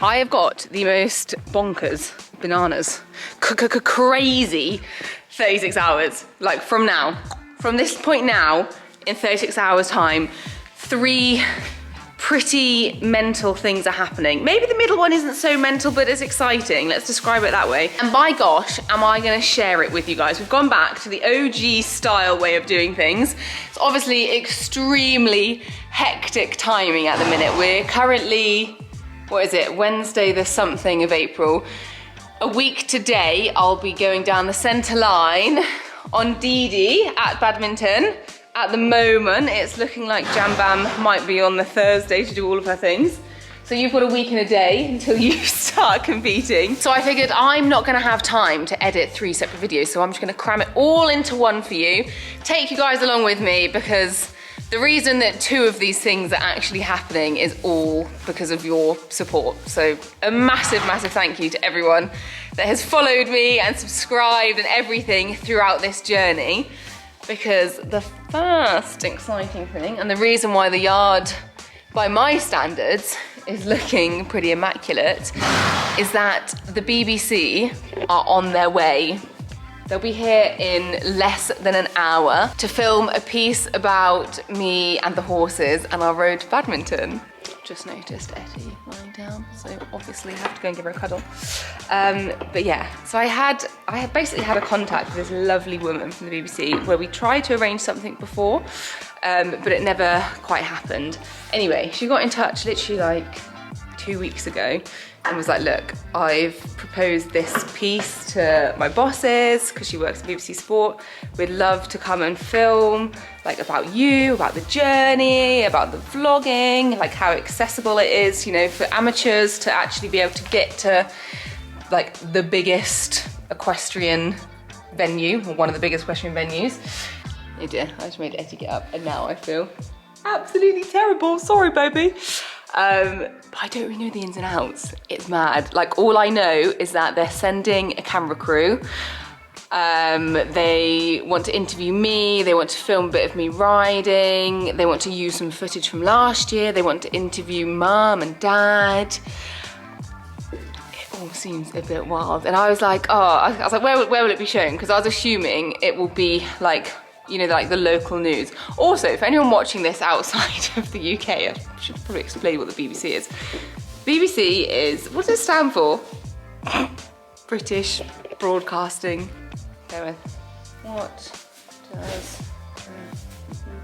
I have got the most bonkers, bananas, crazy 36 hours. Like from now, from this point now, in 36 hours time, 3 pretty mental things are happening. Maybe the middle one isn't so mental, but it's exciting. Let's describe it that way. And by gosh, am I gonna share it with you guys. We've gone back to the OG style way of doing things. It's obviously extremely hectic timing at the minute. We're currently, what is it, Wednesday the something of April. A week today, I'll be going down the centre line on Dee at Badminton. At the moment, it's looking like Jam Bam might be on the Thursday to do all of her things. So you've got a week and a day until you start competing. So I figured I'm not gonna have time to edit 3 separate videos, so I'm just gonna cram it all into one for you. Take you guys along with me, because the reason that 2 of these things are actually happening is all because of your support. So a massive, massive thank you to everyone that has followed me and subscribed and everything throughout this journey. Because the first exciting thing, and the reason why the yard, by my standards, is looking pretty immaculate, is that the BBC are on their way. They'll be here in less than an hour to film a piece about me and the horses and our road to Badminton. Just noticed Etty lying down, so obviously have to go and give her a cuddle. But yeah, so I had basically had a contact with this lovely woman from the BBC where we tried to arrange something before, but it never quite happened. Anyway, she got in touch literally like 2 weeks ago and was like, look, I've proposed this piece to my bosses because she works at BBC Sport. We'd love to come and film like about you, about the journey, about the vlogging, like how accessible it is, you know, for amateurs to actually be able to get to like the biggest equestrian venue, or one of the biggest equestrian venues. Oh dear, I just made Etty get up and now I feel absolutely terrible. Sorry, baby. But I don't really know the ins and outs. It's mad. Like, all I know is that they're sending a camera crew. They want to interview me. They want to film a bit of me riding. They want to use some footage from last year. They want to interview mum and dad. It all seems a bit wild. And I was like, oh, I was like, where will it be shown? Because I was assuming it will be like, you know, like the local news. Also, for anyone watching this outside of the UK, I should probably explain what the BBC is. BBC is, what does it stand for? British Broadcasting. Go with. What does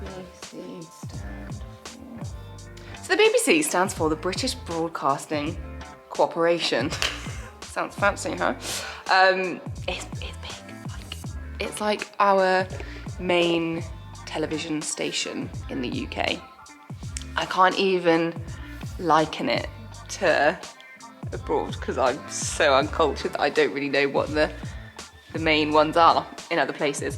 the BBC stand for? So the BBC stands for the British Broadcasting Corporation. Sounds fancy, huh? It's big. Like, it's like our main television station in the UK. I can't even liken it to abroad because I'm so uncultured that I don't really know what the main ones are in other places.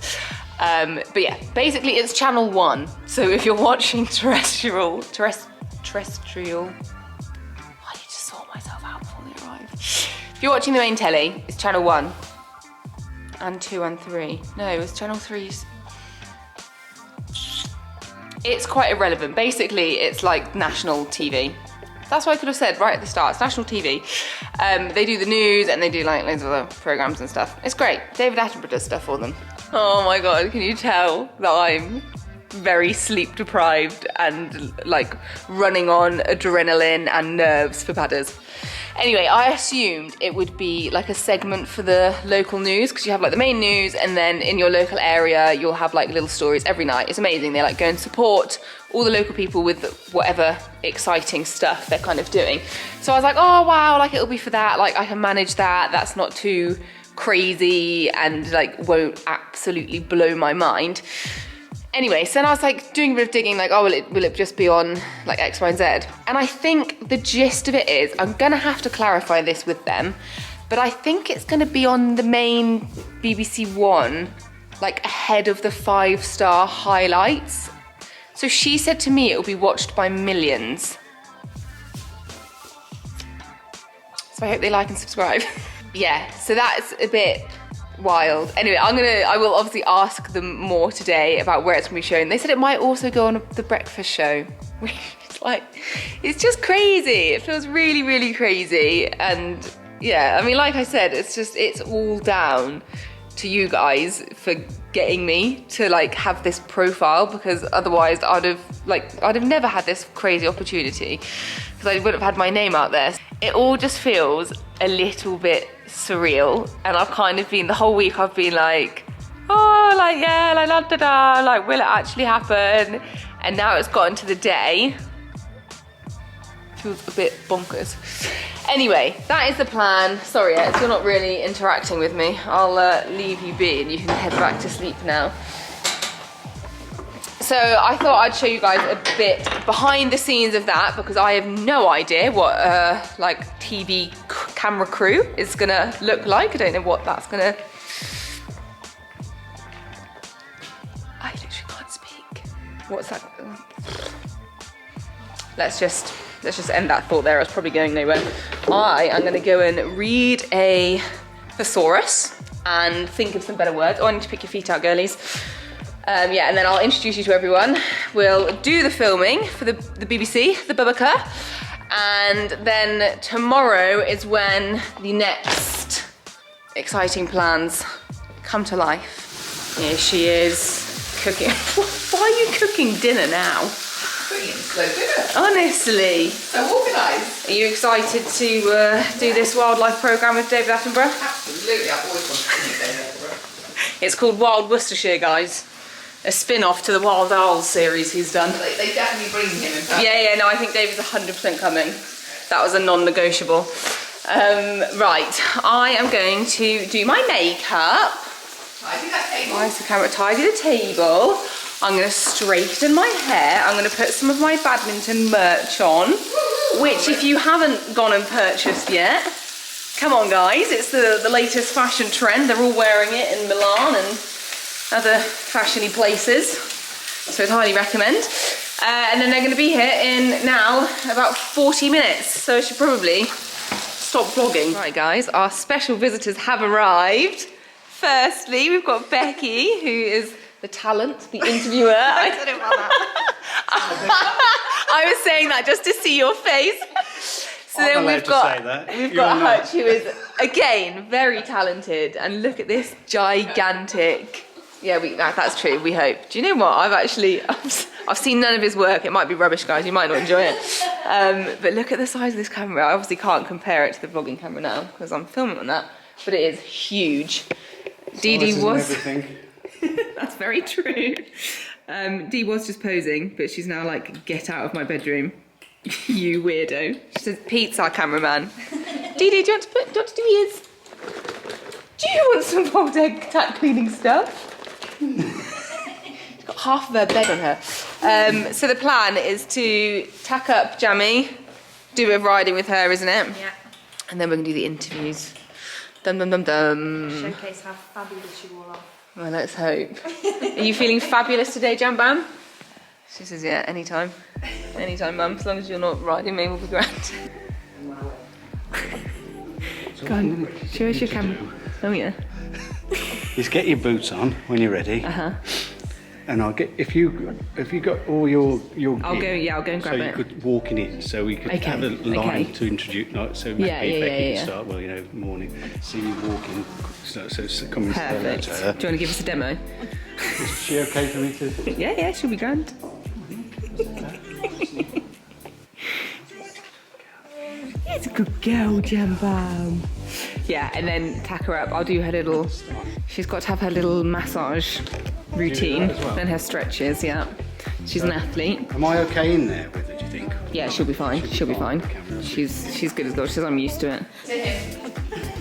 But yeah, basically it's channel 1. So if you're watching terrestrial, I need to sort myself out before they arrive. If you're watching the main telly, it's channel 1 and 2 and 3. No, it's channel 3's. It's quite irrelevant. Basically, it's like national TV. That's what I could have said right at the start. It's national TV. They do the news and they do like loads of other programs and stuff. It's great. David Attenborough does stuff for them. Oh my God, can you tell that I'm very sleep deprived and like running on adrenaline and nerves for padders? Anyway, I assumed it would be like a segment for the local news because you have like the main news and then in your local area you'll have like little stories every night. It's amazing. They like go and support all the local people with whatever exciting stuff they're kind of doing. So I was like, oh wow, like it'll be for that. Like I can manage that. That's not too crazy and like won't absolutely blow my mind. Anyway, so then I was like doing a bit of digging, like, oh, will it just be on like X, Y, and Z? And I think the gist of it is, I'm gonna have to clarify this with them, but I think it's gonna be on the main BBC One, like ahead of the 5-star highlights. So she said to me it will be watched by millions. So I hope they like and subscribe. Yeah, so that's a bit wild. Anyway, I will obviously ask them more today about where it's gonna be shown. They said it might also go on the breakfast show, which is it's just crazy. It feels really, really crazy. And yeah, I mean, like I said, it's all down to you guys for getting me to like have this profile, because otherwise I'd have never had this crazy opportunity, because I wouldn't have had my name out there. It all just feels a little bit surreal, and I've kind of been, the whole week I've been like, oh, like, yeah, like, da, da, da, like, will it actually happen? And now it's gotten to the day. Feels a bit bonkers. Anyway, that is the plan. Sorry, Ed, you're not really interacting with me. I'll leave you be and you can head back to sleep now. So I thought I'd show you guys a bit behind the scenes of that, because I have no idea what like TV camera crew is gonna look like. I don't know what that's gonna... I literally can't speak. What's that? Let's just end that thought there. It's probably going nowhere. I am gonna go and read a thesaurus and think of some better words. Oh, I need to pick your feet out, girlies. Yeah, and then I'll introduce you to everyone. We'll do the filming for the BBC, the Bubaka, and then tomorrow is when the next exciting plans come to life. Here she is, cooking. Why are you cooking dinner now? Cooking slow dinner. Honestly. So organised. Are you excited to do this wildlife programme with David Attenborough? Absolutely, I've always wanted to do David Attenborough. It's called Wild Worcestershire, guys. A spin-off to the Wild Owls series he's done. They definitely bring him in person. Yeah, no, I think David's 100% coming. That was a non-negotiable. Right, I am going to do my makeup. Tidy that table. Why is the camera? Tidy the table. I'm going to straighten my hair. I'm going to put some of my badminton merch on, which if you haven't gone and purchased yet, come on guys, it's the latest fashion trend. They're all wearing it in Milan and other fashiony places, so I'd highly recommend. And then they're going to be here in now about 40 minutes, so I should probably stop vlogging. Right guys, our special visitors have arrived. Firstly, we've got Becky, who is the talent, the interviewer. I don't know about that. I was saying that just to see your face. So then we've got Hutch, who is again very talented, and look at this gigantic. Yeah, that's true. We hope. Do you know what? I've seen none of his work. It might be rubbish, guys. You might not enjoy it. But look at the size of this camera. I obviously can't compare it to the vlogging camera now because I'm filming on that. But it is huge. Dee Dee was. That's very true. Dee was just posing, but she's now like, get out of my bedroom, you weirdo. She says, Pete's our cameraman. Dee Dee, do you want to do his? Do you want some old egg tat cleaning stuff? She's got half of her bed on her. So the plan is to tack up Jamie, do a bit of riding with her, isn't it? Yeah. And then we're going to do the interviews. Dum dum dum dum. Showcase how fabulous you all are. Well, let's hope. Are you feeling fabulous today, Jam Bam? She says, yeah, anytime. Anytime, Mum. As long as you're not riding me, we'll be grand. Go on, show us your camera. Oh, yeah. Is get your boots on when you're ready. Uh-huh. And I'll get, if you got all your I'll go and grab so it. So you could walk in it, so we could have a line to introduce, like, so Becky could start, well, you know, morning, see you walking, so it's coming to her. Perfect. Do you want to give us a demo? Is she okay for me to? Yeah, she'll be grand. It's a good girl, Jam Bam. Yeah, and then tack her up. I'll do her little, she's got to have her little massage routine, then her stretches, yeah. She's an athlete. Am I okay in there with it, do you think? Yeah, she'll be fine. She'll be fine. She's good as gold. She says I'm used to it.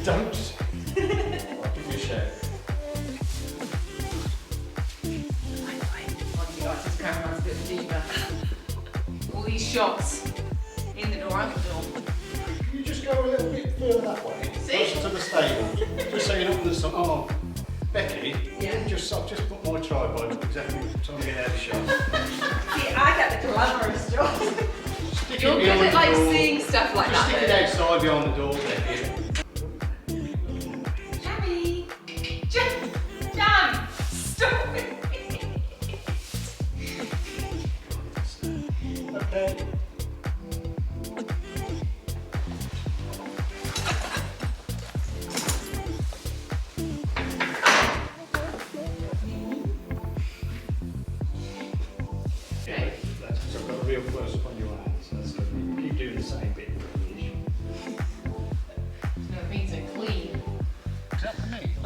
Don't. Give me a share. All these shots in the door, out the door. Can you just go a little bit further that way? See? Closer to the stable. Just so you're not on the side. Oh, Becky, yeah. I've just put my tripod exactly trying to get out of the shot. See, I get the glamorous job. You're good at like seeing stuff like just that. Stick it outside behind the door, Becky. Jamie! Jam! Stop it! Okay.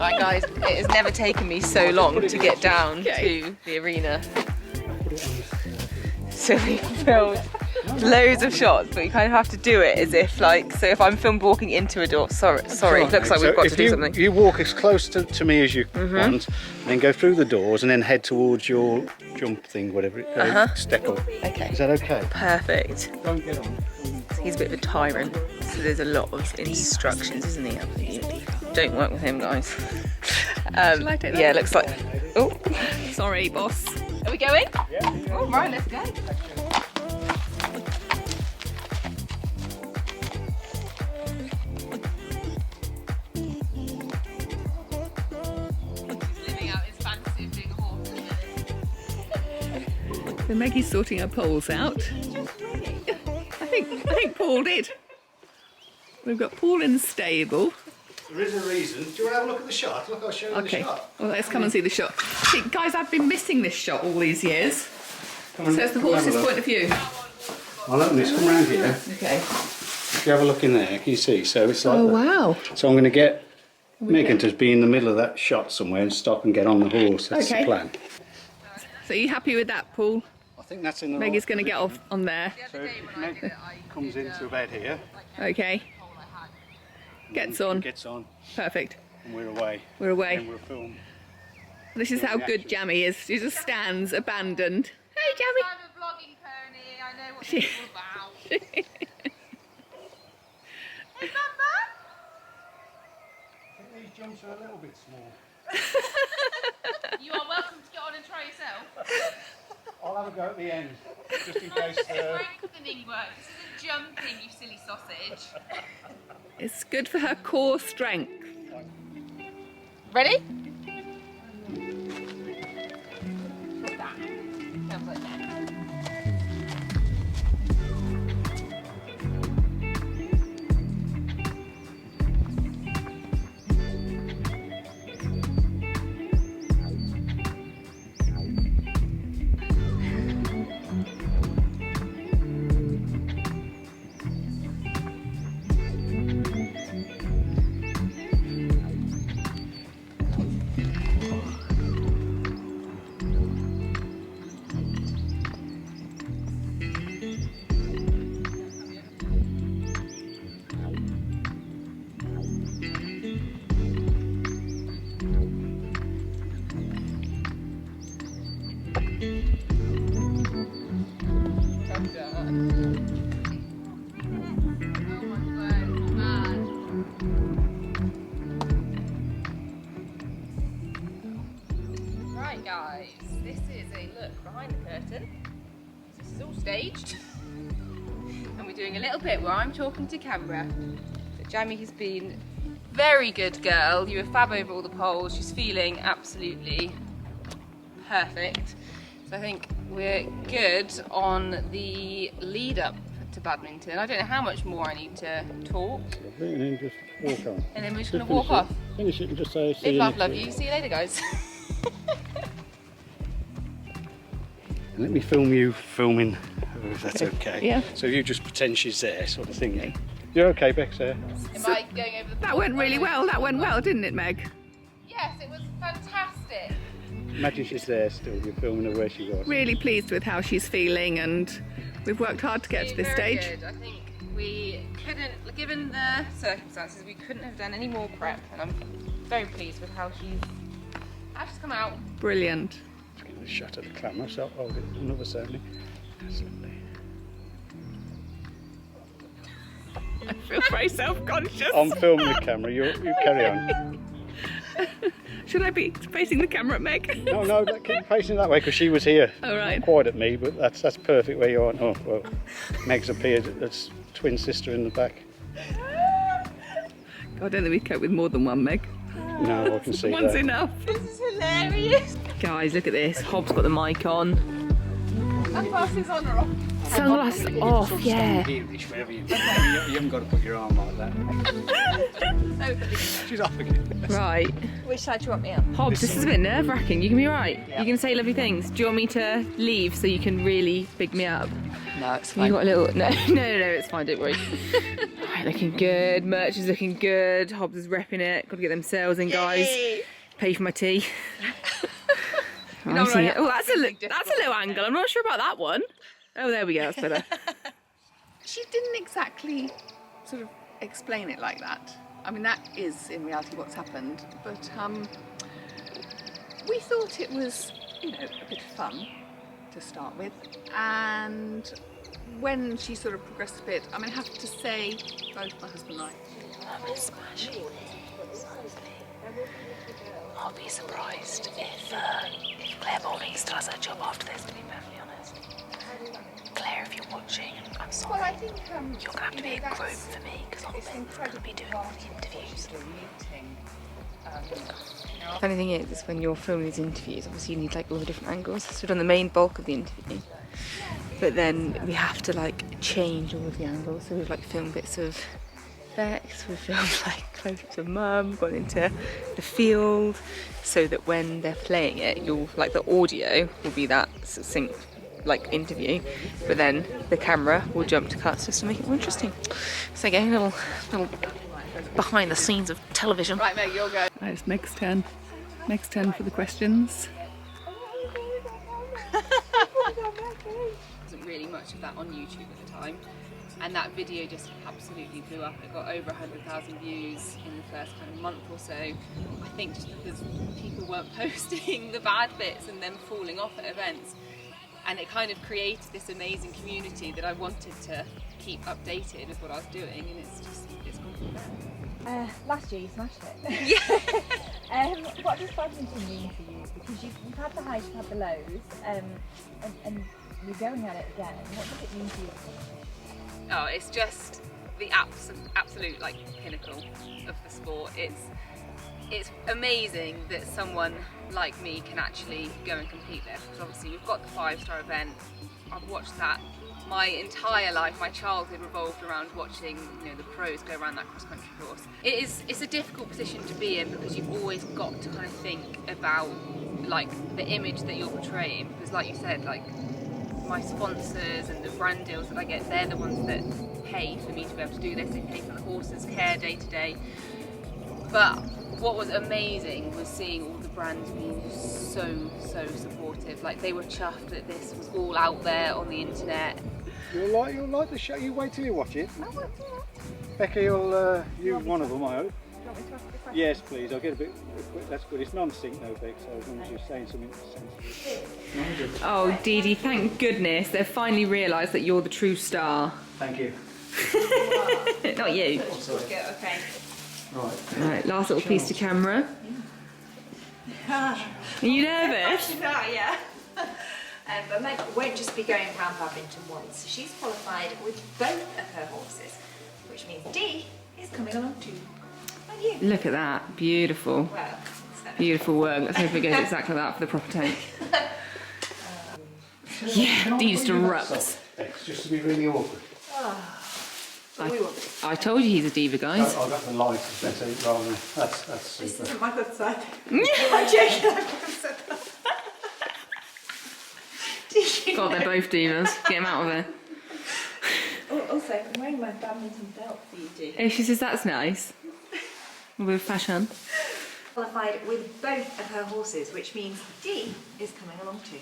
Alright guys, it has never taken me so long to get down to the arena. So we filmed loads of shots, but you kind of have to do it as if like, so if I'm filmed walking into a door, sorry, it looks like we've got to do something. You walk as close to me as you want, then go through the doors and then head towards your jump thing, whatever, steckle. Okay. Is that okay? Perfect. Don't get on. He's a bit of a tyrant, so there's a lot of instructions, isn't he? Don't work with him, guys. Shall I take that? Yeah, looks like. Oh, Sorry, boss. are we going? Yeah. Oh, right, let's go. Living out his fantasy of being a horse. So Maggie's sorting her poles out. I think Paul did. We've got Paul in the stable. There is a reason. Do you want to have a look at the shot? Look, I'll show you the shot. Well, let's come and see the shot. See, guys, I've been missing this shot all these years. So it's the horse's point of view. I'll open this. Come round here. Okay. If you have a look in there, can you see? So it's like Oh, that. wow. So I'm going to get Megan to be in the middle of that shot somewhere and stop and get on the horse. That's the plan. So are you happy with that, Paul? I think that's in the Meg is going to get off on there. So Meg comes into bed here. Okay. Gets on. Gets on. Perfect. And we're away. We're away. And we'll film. This is how good Jammy is. She just stands abandoned. Hey, Jammy. I'm a vlogging pony. I know what She- it's all about. Hey, Mamba. I think these jumps are a little bit small. You are welcome to get on and try yourself. I'll have a go at the end, just in case. Strengthening work. This isn't jumping, you silly sausage. It's good for her core strength. Ready? Sounds like that. Right guys, this is a look behind the curtain. This is all staged. And we're doing a little bit where I'm talking to camera. But Jamie has been very good girl. You were fab over all the poles. She's feeling absolutely perfect. So I think we're good on the lead up to badminton. I don't know how much more I need to talk. And then just walk on. And then we're just going to walk off. Finish it and just say, Live, laugh, love you. See you later, guys. And let me film you filming, if that's okay. Yeah. So you just pretend she's there, sort of thing. Yeah. You're okay, Bex, there? Am I going over the That went really well. That went well, didn't it, Meg? Yes, it was fantastic. Imagine she's there still, you're filming her where she was. Really pleased with how she's feeling, and we've worked hard to get to this Very stage. good. I think we couldn't, given the circumstances, we couldn't have done any more prep, and I'm very pleased with how she's come out. Brilliant. Just give it a shot at the camera, so I'll hold it another certainly. That's lovely. I feel very self-conscious. I'm filming the camera, you carry on. Should I be facing the camera at Meg? No, keep facing that way because she was here. All right. Not quite at me, but that's perfect where you are. Oh, well, Meg's appeared as twin sister in the back. I don't think we cope with more than one, Meg. No, I can see One's that. enough. This is hilarious. Guys, look at this. Hobbs got the mic on. Sunglasses on or off? Sunglasses off, yeah. You haven't got to put your arm like that. She's off again. Right. Which side do you want me on? Hobbs, this is a bit nerve-wracking. You can be right. You can say lovely things. Do you want me to leave so you can really big me up? No, it's You got a little... No, it's fine, don't worry. Right, Right, looking good. Merch is looking good. Hobbs is repping it. Got to get them sales in, guys. Yay. Pay for my tea. You know, right, Oh, that's a low angle. I'm not sure about that one. Oh, there we go. That's better. She didn't exactly sort of explain it like that. I mean, that is in reality what's happened, but we thought it was, you know, a bit of fun to start with, and when she sort of progressed a bit, I mean, I have to say, both my husband and I, I'll be surprised if Claire Bowling still has her job after this, to be perfectly honest. Claire, if you're watching, I'm sorry. well, I think You're going to have to be a groom for me, because I'm going to be doing all the interviews. Funny thing is when you're filming these interviews, obviously you need like all the different angles. So we've done the main bulk of the interview, but then we have to like change all of the angles. So we've like filmed bits of Bex, we've filmed like close-ups of Mum, gone into the field, so that when they're playing it, you'll like the audio will be that succinct like interview, but then the camera will jump to cuts just to make it more interesting. So again, a little behind the scenes of television. right, Meg, you'll go. Right, it's Meg's turn. Meg's turn for the questions. Wasn't really much of that on YouTube at the time, and that video just absolutely blew up. It got over 100,000 views in the first kind of month or so. I think just because people weren't posting the bad bits and them falling off at events, and it kind of created this amazing community that I wanted to keep updated with what I was doing, and it's gone from there. Last year you smashed it. Yeah. What does badminton mean for you? Because you've had the highs, you've had the lows, and you're going at it again. What does it mean to you? Oh, it's just the absolute like pinnacle of the sport. It's amazing that someone like me can actually go and compete there, because obviously we've got the 5-star event. I've watched that my entire life. My childhood revolved around watching, you know, the pros go around that cross-country course. It's a difficult position to be in, because you've always got to kind of think about like the image that you're portraying, because like you said, like my sponsors and the brand deals that I get, they're the ones that pay for me to be able to do this. They pay for the horses' care day to day. But what was amazing was seeing all the brands being so supportive. Like, they were chuffed that this was all out there on the internet. You'll like the show. You wait till you watch it. Becky, you'll one of them, I hope. Yes, please. I'll get a bit. That's good. It's non-sync though, Beck. So as long as you're saying something sensitive. Oh, Dee Dee, thank goodness they've finally realised that you're the true star. Thank you. Not you. Okay. Right, last little piece to camera. Are you nervous? Yeah. But Meg won't just be going around badminton once. She's qualified with both of her horses, which means Dee is coming along too. And you. Look at that, beautiful. Well, Beautiful work. Let's hope it goes exactly like that for the proper tank. Yeah, Dee just erupts. Bex, just to be really awkward. I told you he's a diva, guys. I've got the light better rather than that's super. this isn't my good side. I'm joking. I've never said that. God, they're both divas. Get him out of there. Oh, also, I'm wearing my badminton belt for you, Dee. Oh, she says that's nice. With fashion. Qualified with both of her horses, which means Dee is coming along too.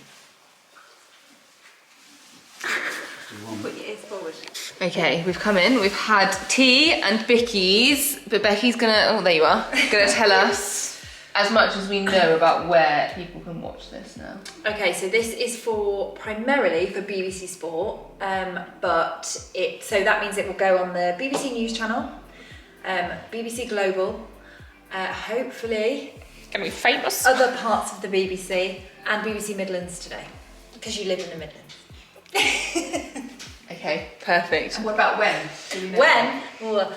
Put your ears forward. Okay, we've come in. We've had tea and Bickies, but Becky's gonna. Oh, there you are. Gonna tell us as much as we know about where people can watch this now. Okay, so this is primarily for BBC Sport, but so that means it will go on the BBC News channel, BBC Global, hopefully Gonna be famous. other parts of the BBC, and BBC Midlands today, because you live in the Midlands. Okay, perfect. What about when? Do we know When? Well,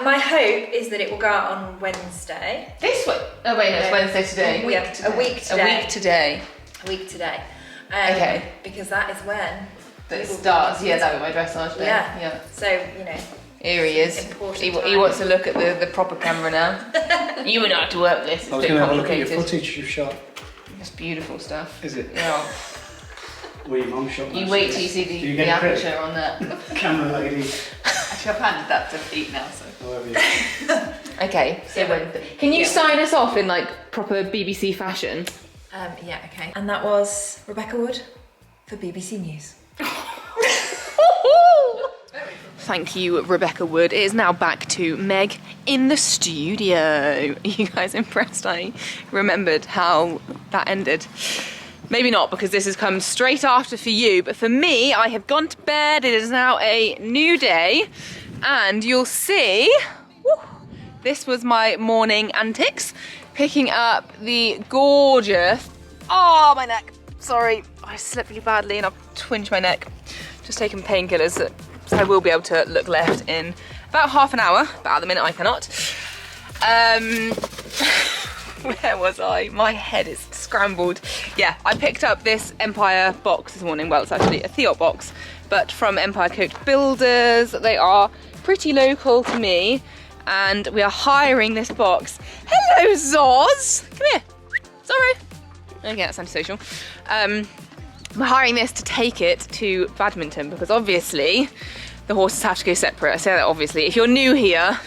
my hope is that it will go out on Wednesday. This week? Oh wait, no, it's Wednesday today. A week today. A week today. A week today. Okay. Because that is when. That it starts. Yeah, that was my dressage day. Yeah. So, you know. Here he is. Important He time. wants to look at the proper camera now. You and I have to work this. It's I a was bit going to have a look at your complicated. footage you've shot. It's beautiful stuff. Is it? Yeah. Well, your mum shot. You most wait of till you this. see Do you the get credit? aperture on that. Camera lady. I Actually, I've handed that to Pete now, so. Okay, so can you sign us off in like proper BBC fashion? Yeah, okay. And that was Rebecca Wood for BBC News. Thank you, Rebecca Wood. It is now back to Meg in the studio. Are you guys impressed I remembered how that ended? Maybe not, because this has come straight after for you, but for me, I have gone to bed. It is now a new day, and you'll see, this was my morning antics, picking up the gorgeous, oh, my neck, sorry, I slept really badly and I've twinged my neck. Just taken painkillers, so I will be able to look left in about half an hour, but at the minute I cannot. Where was I? My head is scrambled. Yeah, I picked up this Empire box this morning. Well, it's actually a Theot box, but from Empire Coach Builders. They are pretty local to me, and we are hiring this box. Hello, Zoz! Come here. Sorry. Okay, that's antisocial. We're hiring this to take it to Badminton, because obviously the horses have to go separate. I say that obviously. If you're new here,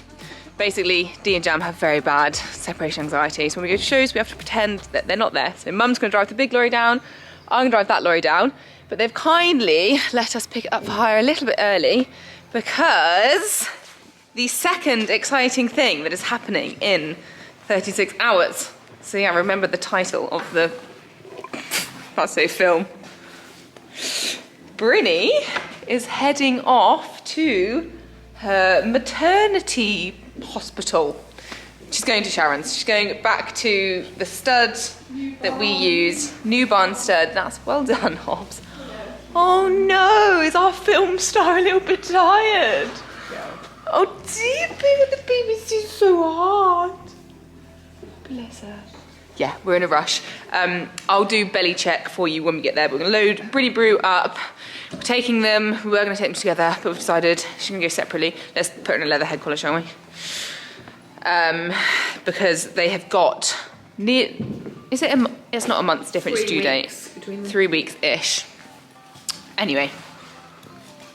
basically, Dee and Jam have very bad separation anxiety. So when we go to shows, we have to pretend that they're not there. So Mum's gonna drive the big lorry down, I'm gonna drive that lorry down. But they've kindly let us pick it up for hire a little bit early, because the second exciting thing that is happening in 36 hours. So yeah, remember the title of the, I'll say film. Brinny is heading off to her maternity hospital. She's going to Sharon's. She's going back to the stud that we use, New Barn stud. That's well done, Hobbs. Oh no, is our film star a little bit tired? Oh dear, baby, the baby's so hard. Bless her. Yeah, we're in a rush. I'll do belly check for you when we get there. We're gonna load Brinny Brew up. We're taking them, we were gonna take them together, but we've decided she can go separately. Let's put her in a leather head collar, shall we? Because they have got it's not a month's difference due date. 3 weeks-ish. Anyway,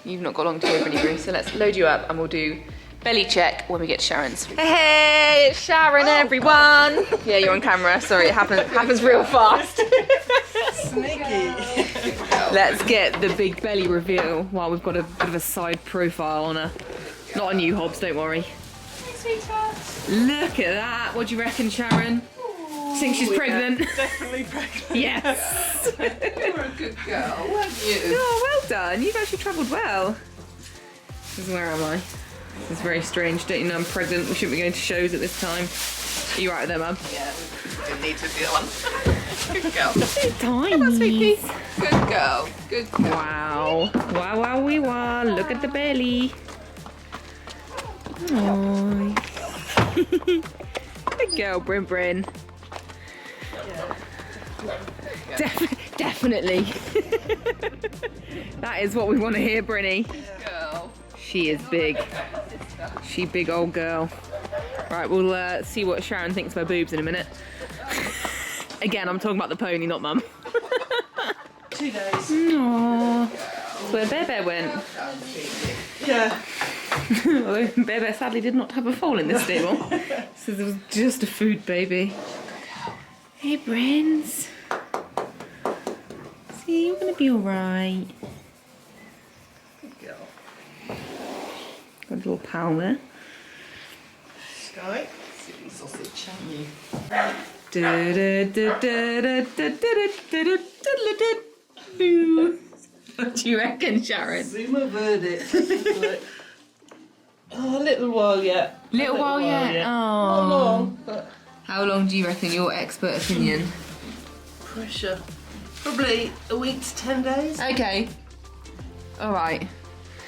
you've not got long to go, Brinny Brew, so let's load you up and we'll do belly check when we get to Sharon's. Hey, it's Sharon, everyone. Yeah, you're on camera. Sorry, it happens real fast. Sneaky. Let's get the big belly reveal while we've got a bit of a side profile on her. Not on you, Hobbs, don't worry. Hey, sweetheart. Look at that. What do you reckon, Sharon? Think she's pregnant? Definitely pregnant. Yes. You were a good girl, weren't you? Oh, well done. You've actually travelled well. Where am I? This is very strange. Don't you know I'm pregnant? We shouldn't be going to shows at this time. Are you right with that, Mum? Yeah, we didn't need to do that one. Good girl. So tiny. Come on, sweetie. Good girl. Good girl. Wow. Wow, wow, wee, wow. Look at the belly. Aww. Good girl, Bryn Bryn. Definitely. That is what we want to hear, Brinny. Girl. She is big. She big old girl. Right, we'll see what Sharon thinks of her boobs in a minute. Again, I'm talking about the pony, not Mum. 2 days. Aww. That's where Bear Bear went. Yeah. Although Bear Bear sadly did not have a foal in this stable. So there was just a food baby. Hey, Brins. See, you're gonna be alright. Good girl. Got a little pal there. Sky. Silly sausage. What do you reckon, Sharon? Zuma verdict. Oh, a little while yet. Little while yet? Not long, but How long do you reckon, your expert opinion? pressure. Probably a week to 10 days. Okay. Alright.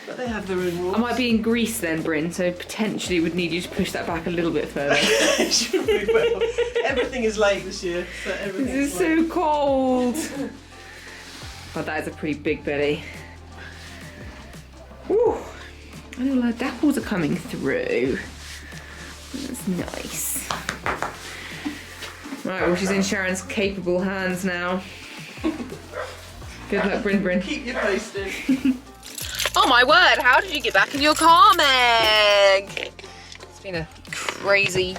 But they have their own rules. I might be in Greece then, Bryn, so potentially would need you to push that back a little bit further. Should be well. Everything is late this year. So everything This is so cold. But that is a pretty big belly. Woo. And all our dapples are coming through. That's nice. Right, well, she's in Sharon's capable hands now. Good luck, Bryn Bryn. Keep you posted. Oh my word, how did you get back in your car, Meg? It's been a crazy...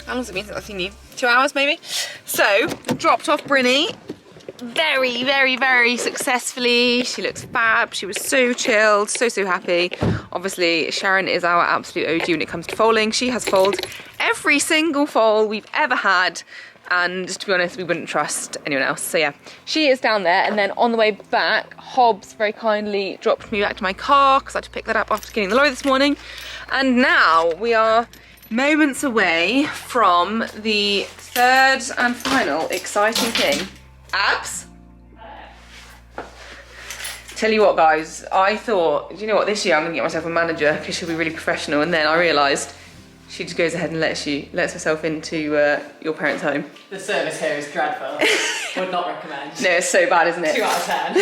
How long has it been since I've seen you? 2 hours maybe? So, dropped off Brinny very, very, very successfully. She looks fab. She was so chilled, so happy. Obviously, Sharon is our absolute OG when it comes to foaling. She has foaled every single foal we've ever had. And to be honest, we wouldn't trust anyone else. So yeah, she is down there. And then on the way back, Hobbs very kindly dropped me back to my car because I had to pick that up after getting the lorry this morning. And now we are moments away from the third and final exciting thing. Abs? Tell you what, guys, I thought, do you know what, this year I'm gonna get myself a manager because she'll be really professional. And then I realised she just goes ahead and lets herself into your parents' home. The service here is dreadful. Would not recommend. No, it's so bad, isn't it? 2 out of 10.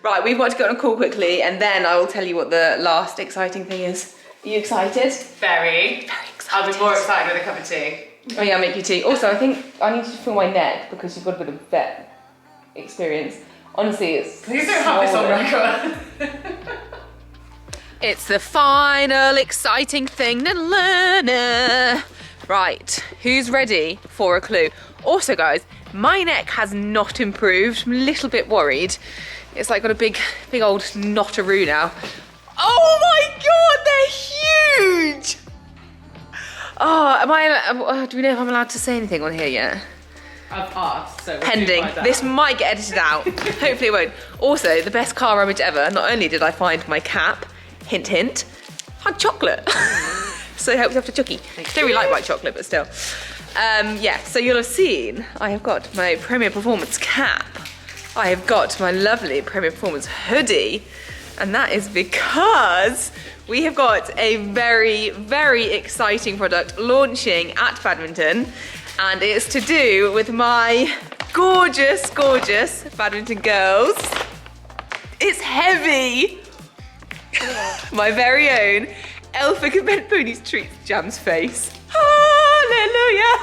Right, we've got to get on a call quickly and then I will tell you what the last exciting thing is. Are you excited? Very. Very excited. I'll be more excited with a cup of tea. Oh yeah, I'll make you tea. Also, I think I need to feel my neck because you've got a bit of vet experience. Honestly, it's Please don't have this on record. It's the final exciting thing to learn. Right, who's ready for a clue? Also, guys, my neck has not improved. I'm a little bit worried. It's like got a big old knottaroo now. Oh my God, they're huge! Oh, do we know if I'm allowed to say anything on here yet? I've asked, so we'll Pending. This might get edited out. Hopefully it won't. Also, the best car rummage ever. Not only did I find my cap, hint, hint, had chocolate. So helps after Chucky. Don't really like white chocolate, but still. Yeah, so you'll have seen I have got my Premier Performance cap. I have got my lovely Premier Performance hoodie. And that is because we have got a very, very exciting product launching at Badminton. And it's to do with my gorgeous, gorgeous Badminton girls. It's heavy. My very own Elphick.Event.Ponies treats Jam's face. Hallelujah.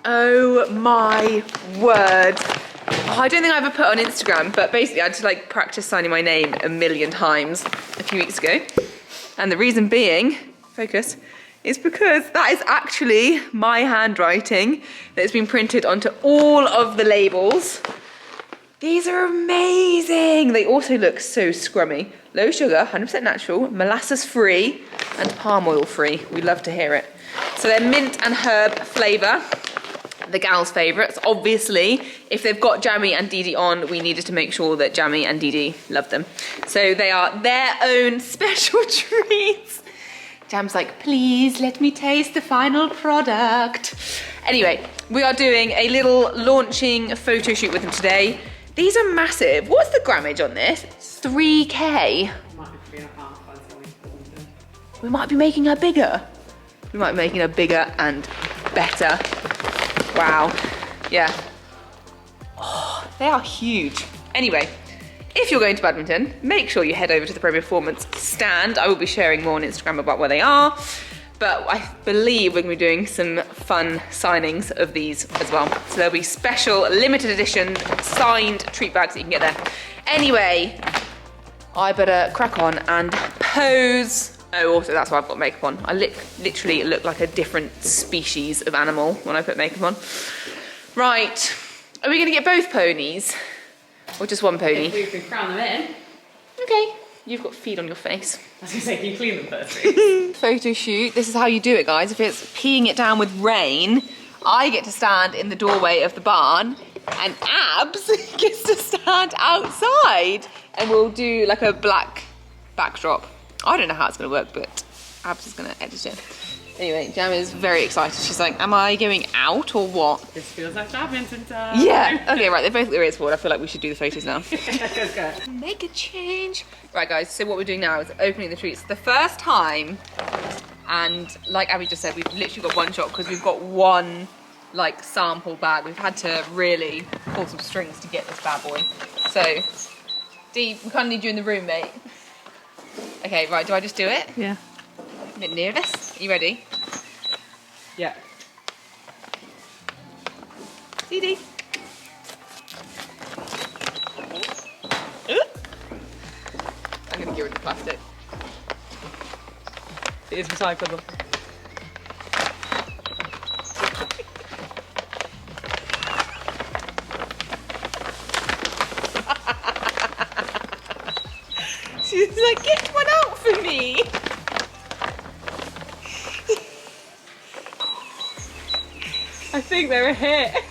Oh my word. Oh, I don't think I ever put on Instagram, but basically I had to like practice signing my name 1,000,000 times a few weeks ago. And the reason being, focus, is because that is actually my handwriting that has been printed onto all of the labels. These are amazing. They also look so scrummy. Low sugar, 100% natural, molasses free, and palm oil free. We love to hear it. So they're mint and herb flavour. The gals' favourites. Obviously, if they've got Jammy and Dee Dee on, we needed to make sure that Jammy and Dee Dee love them. So they are their own special treats. Jam's like, please let me taste the final product. Anyway, we are doing a little launching photo shoot with them today. These are massive. What's the grammage on this? 3K. Might be 3.5 by the time we formed them. We might be making her bigger. We might be making her bigger and better. Wow. Yeah. Oh, they are huge. Anyway, if you're going to Badminton, make sure you head over to the Premier Performance stand. I will be sharing more on Instagram about where they are. But I believe we're going to be doing some fun signings of these as well. So there'll be special limited edition signed treat bags that you can get there. Anyway, I better crack on and pose. Oh, also that's why I've got makeup on. I literally look like a different species of animal when I put makeup on. Right, are we gonna get both ponies? Or just one pony? If we can crown them in. Okay, you've got feed on your face. I was gonna say, can you clean them first, please? Photo shoot, this is how you do it, guys. If it's peeing it down with rain, I get to stand in the doorway of the barn and Abs gets to stand outside and we'll do like a black backdrop. I don't know how it's gonna work, but Abs is gonna edit it. Anyway, Jam is very excited. She's like, am I going out or what? This feels like badminton time. Yeah. Okay, right, they've both got their ears forward. I feel like we should do the photos now. Okay. Make a change. Right, guys, so what we're doing now is opening the treats. The first time, and like Abby just said, we've literally got one shot because we've got one like sample bag. We've had to really pull some strings to get this bad boy. So, Dee, we kind of need you in the room, mate. Okay, right, do I just do it? Yeah. A bit nervous. Are you ready? Yeah. Dee Dee. you're into plastic. It is recyclable. She's like, get one out for me. I think they're a hit.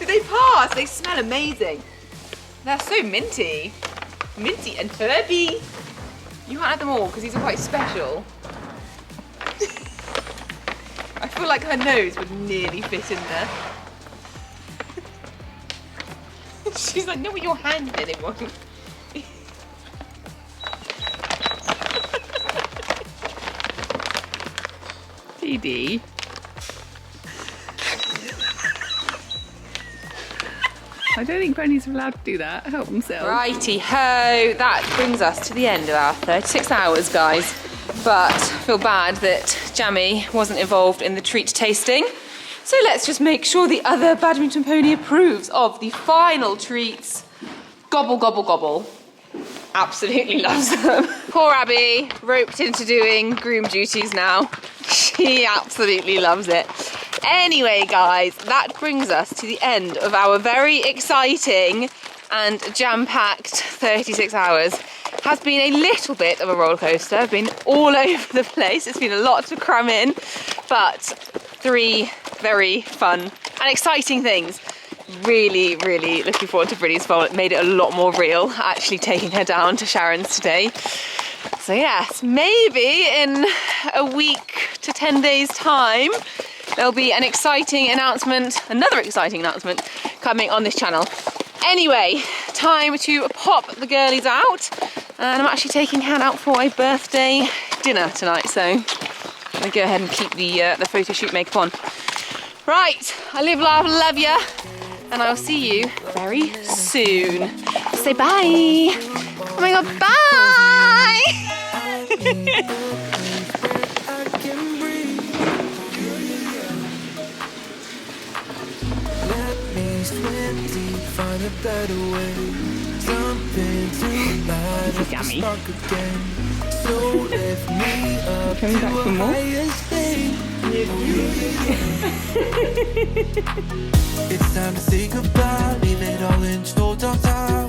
Did they pass? They smell amazing. They're so minty. Minty and herby. You can't have them all because these are quite special. I feel like her nose would nearly fit in there. She's like, not with your hand anymore. Dee. I don't think ponies are allowed to do that, help themselves. Righty ho, that brings us to the end of our 36 hours, guys. But I feel bad that Jammy wasn't involved in the treat tasting. So let's just make sure the other badminton pony approves of the final treats. Gobble, gobble, gobble. Absolutely loves them. Poor Abby, roped into doing groom duties now. She absolutely loves it. Anyway, guys, that brings us to the end of our very exciting and jam-packed 36 hours. Has been a little bit of a roller coaster. I've been all over the place. It's been a lot to cram in, but 3 very fun and exciting things. Really, really looking forward to Bridie's bowl. It made it a lot more real, actually taking her down to Sharon's today. So yes, maybe in a week to 10 days time, there'll be an exciting announcement, another exciting announcement coming on this channel. Anyway, time to pop the girlies out. And I'm actually taking Han out for a birthday dinner tonight, so I'm gonna go ahead and keep the photo shoot makeup on. Right, I live, laugh, love ya, and I'll see you very soon. Say bye. Oh my god, bye! Find a better way, something to light up the spark again. So lift me up to a higher state. It's time to say goodbye, leave it all in shoulders.